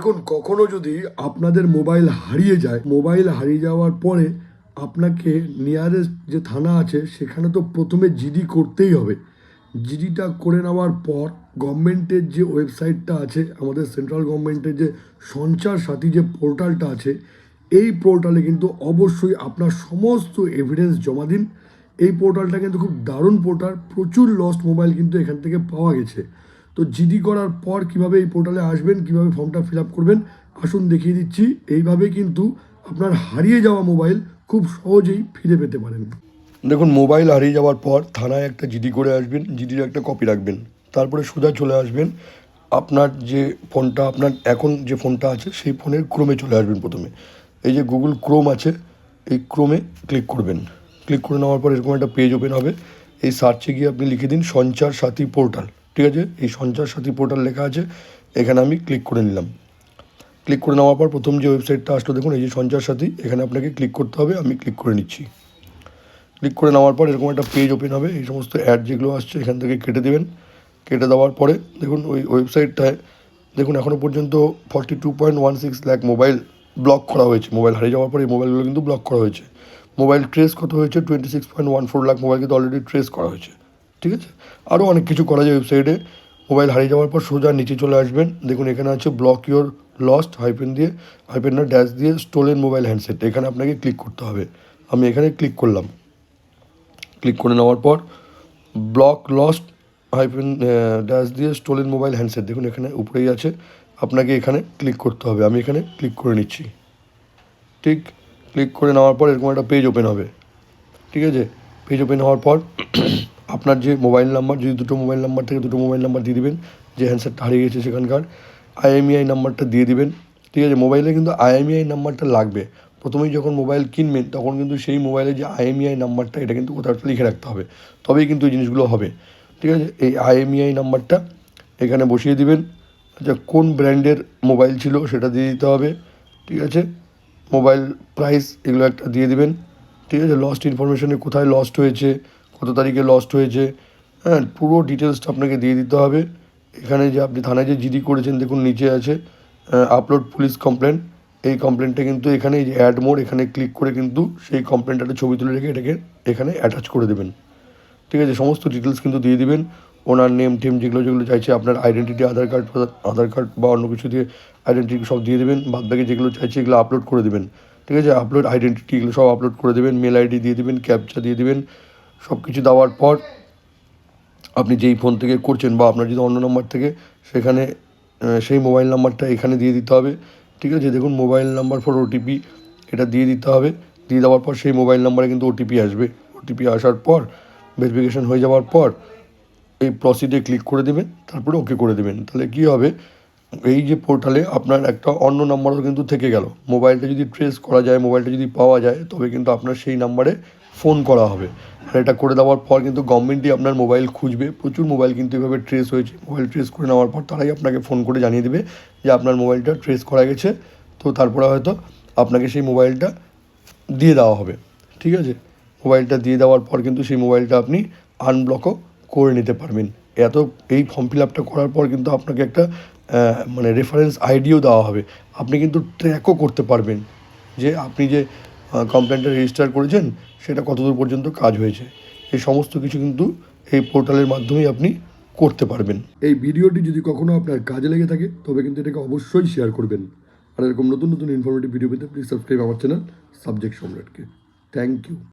দেখুন, কখনো যদি আপনাদের মোবাইল হারিয়ে যায়, মোবাইল হারিয়ে যাওয়ার পরে আপনাকে নিয়ারেস্ট যে থানা আছে সেখানে তো প্রথমে জিডি করতেই হবে। জিডিটা করে নেওয়ার পর গভর্নমেন্টের যে ওয়েবসাইটটা আছে, আমাদের সেন্ট্রাল গভর্নমেন্টের যে সঞ্চার সাথী যে পোর্টালটা আছে, এই পোর্টালে কিন্তু অবশ্যই আপনার সমস্ত এভিডেন্স জমা দিন। এই পোর্টালটা কিন্তু খুব দারুণ পোর্টাল, প্রচুর লস্ট মোবাইল কিন্তু এখান থেকে পাওয়া গেছে। তো জিডি করার পর কিভাবে এই পোর্টালে আসবেন, কিভাবে ফর্মটা ফিল আপ করবেন, আসুন দেখিয়ে দিচ্ছি। এইভাবে কিন্তু আপনার হারিয়ে যাওয়া মোবাইল খুব সহজেই ফিরে পেতে পারেন। দেখুন, মোবাইল হারিয়ে যাওয়ার পর থানায় একটা জিডি করে আসবেন, জিডির একটা কপি রাখবেন। তারপরে সোজা চলে আসবেন আপনার যে ফোনটা, আপনার এখন যে ফোনটা আছে সেই ফোনের ক্রোমে চলে আসবেন। প্রথমে এই যে গুগল ক্রোম আছে, এই ক্রোমে ক্লিক করবেন। ক্লিক করে নেওয়ার পর এরকম একটা পেজ ওপেন হবে। এই সার্চে গিয়ে আপনি লিখে দিন সঞ্চার সাথী পোর্টাল। ঠিক আছে, এই সঞ্চার সাথী পোর্টাল লেখা আছে, এখানে আমি ক্লিক করে নিলাম। ক্লিক করে নেওয়ার পর প্রথম যে ওয়েবসাইটটা আসলো, দেখুন এই যে সঞ্চার সাথী, এখানে আপনাকে ক্লিক করতে হবে। আমি ক্লিক করে নিচ্ছি। ক্লিক করে নেওয়ার পর এরকম একটা পেজ ওপেন হবে। এই সমস্ত অ্যাড যেগুলো আসছে এখান থেকে কেটে দেবেন। কেটে দেওয়ার পরে দেখুন ওই ওয়েবসাইটটায় দেখুন এখনও পর্যন্ত 42.16 লাখ মোবাইল ব্লক করা হয়েছে। মোবাইল হারিয়ে যাওয়ার পরে এই মোবাইলগুলো কিন্তু ব্লক করা হয়েছে। মোবাইল ট্রেস কত হয়েছে, 26.14 লাখ মোবাইল কিন্তু অলরেডি ট্রেস করা হয়েছে। ঠিক আছে, আরও অনেক কিছু করা যায় ওয়েবসাইটে। মোবাইল হারিয়ে যাওয়ার পর সোজা নিচে চলে আসবেন। দেখুন এখানে আছে ব্লক ইউর লস্ট হাইপেন দিয়ে, হাইপেন না ড্যাশ দিয়ে, স্টোলেন মোবাইল হ্যান্ডসেট। এখানে আপনাকে ক্লিক করতে হবে। আমি এখানে ক্লিক করলাম। ক্লিক করে নেওয়ার পর ব্লক লস্ট হাইপেন ড্যাশ দিয়ে স্টোলেন মোবাইল হ্যান্ডসেট, দেখুন এখানে উপরেই আছে। আপনাকে এখানে ক্লিক করতে হবে। আমি এখানে ক্লিক করে নিচ্ছি। ঠিক, ক্লিক করে নেওয়ার পর এরকম একটা পেজ ওপেন হবে। ঠিক আছে, পেজ ওপেন হওয়ার পর আপনার যে মোবাইল নাম্বার, যদি দুটো মোবাইল নাম্বার থেকে দুটো মোবাইল নাম্বার দিয়ে দিবেন। যে হ্যান্ডসেটটা হারিয়ে গেছে সেখানকার আইএমইআই নাম্বারটা দিয়ে দিবেন। ঠিক আছে, মোবাইলে কিন্তু আইএমইআই নাম্বারটা লাগবে। প্রথমেই যখন মোবাইল কিনবেন তখন কিন্তু সেই মোবাইলে যে আইএমইআই নাম্বারটা, এটা কিন্তু কোথাও একটা লিখে রাখতে হবে, তবেই কিন্তু এই জিনিসগুলো হবে। ঠিক আছে, এই আইএমইআই নাম্বারটা এখানে বসিয়ে দিবেন। আচ্ছা, কোন ব্র্যান্ডের মোবাইল ছিল সেটা দিয়ে দিতে হবে। ঠিক আছে, মোবাইল প্রাইস এগুলো একটা দিয়ে দিবেন। ঠিক আছে, লস্ট ইনফরমেশনে কোথায় লস্ট হয়েছে, কত তারিখে লস্ট হয়েছে, হ্যাঁ, পুরো ডিটেলসটা আপনাকে দিয়ে দিতে হবে। এখানে যে আপনি থানায় যে জিডি করেছেন, দেখুন নিচে আছে আপলোড পুলিশ কমপ্লেন। এই কমপ্লেনটা কিন্তু এখানে এই যে অ্যাড মোড, এখানে ক্লিক করে কিন্তু সেই কমপ্লেনটাতে ছবি তুলে রেখে এটাকে এখানে অ্যাটাচ করে দেবেন। ঠিক আছে, সমস্ত ডিটেলস কিন্তু দিয়ে দিবেন। ওনার নেম টেম যেগুলো যেগুলো চাইছে, আপনার আইডেন্টিটি, আধার কার্ড বা অন্য কিছু দিয়ে আইডেন্টিটি সব দিয়ে দেবেন। বাদবাকি যেগুলো চাইছে এগুলো আপলোড করে দেবেন। ঠিক আছে, আপলোড আইডেন্টিটি এগুলো সব আপলোড করে দেবেন। মেল আইডি দিয়ে দেবেন, ক্যাপচা দিয়ে দেবেন। সব কিছু দেওয়ার পর আপনি যেই ফোন থেকে করছেন বা আপনার যদি অন্য নাম্বার থেকে, সেখানে সেই মোবাইল নাম্বারটা এখানে দিয়ে দিতে হবে। ঠিক আছে, দেখুন মোবাইল নাম্বার ফর ওটিপি, এটা দিয়ে দিতে হবে। দিয়ে দেওয়ার পর সেই মোবাইল নাম্বারে কিন্তু ওটিপি আসবে। ওটিপি আসার পর ভেরিফিকেশন হয়ে যাওয়ার পর এই প্রসিডে ক্লিক করে দেবেন, তারপরে ওকে করে দেবেন। তাহলে কী হবে, এই যে পোর্টালে আপনার একটা অন্য নাম্বারও কিন্তু থেকে গেল। মোবাইলটা যদি ট্রেস করা যায়, মোবাইলটা যদি পাওয়া যায়, তবে কিন্তু আপনার সেই নাম্বারে ফোন করা হবে। আর এটা করে দেওয়ার পর কিন্তু গভর্নমেন্টই আপনার মোবাইল খুঁজবে। প্রচুর মোবাইল কিন্তু এভাবে ট্রেস হয়েছে। মোবাইল ট্রেস করে নেওয়ার পর তারাই আপনাকে ফোন করে জানিয়ে দেবে যে আপনার মোবাইলটা ট্রেস করা গেছে। তো তারপরে হয়তো আপনাকে সেই মোবাইলটা দিয়ে দেওয়া হবে। ঠিক আছে, মোবাইলটা দিয়ে দেওয়ার পর কিন্তু সেই মোবাইলটা আপনি আনব্লকও করে নিতে পারবেন। এই ফর্ম ফিল আপটা করার পর কিন্তু আপনাকে একটা মানে রেফারেন্স আইডিও দেওয়া হবে। আপনি কিন্তু ট্র্যাকও করতে পারবেন যে আপনি যে কমপ্লেনটা রেজিস্টার করেছেন সেটা কতদূর পর্যন্ত কাজ হয়েছে। এই সমস্ত কিছু কিন্তু এই পোর্টালের মাধ্যমেই আপনি করতে পারবেন। এই ভিডিওটি যদি কখনও আপনার কাজে লেগে থাকে তবে কিন্তু এটাকে অবশ্যই শেয়ার করবেন। আর এরকম নতুন নতুন ইনফরমেটিভ ভিডিও পেতে প্লিজ সাবস্ক্রাইব আমার চ্যানেল সাবজেক্ট সম্রাটকে। Thank you.